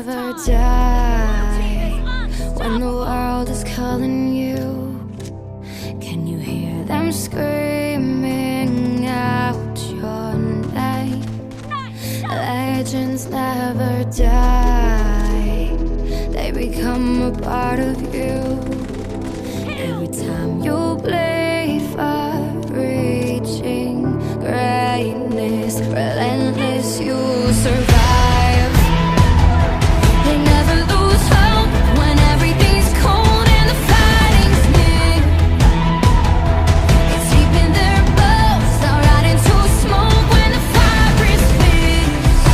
never die. When the world is calling you, can you hear them screaming out your name? Legends never die, they become a part of you. Every time you bleed for reaching greatness, relentless, you survive. They never lose hope when everything's cold and the fighting's near. It's deep in their bones, they'll rot into smoke when the fire is fierce.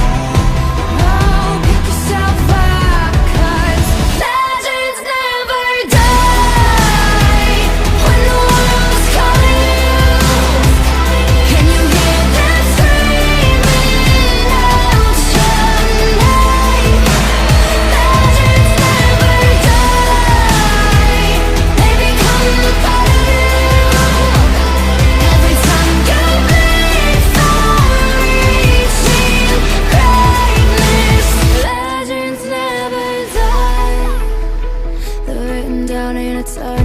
Oh, pick yourself up, 'cause legends never die. When the world is calling you, can you hear them screaming out your name? Legends never die, they become a part of you. Every time you bleed for reaching greatness, legends never die. They're written down in eternity.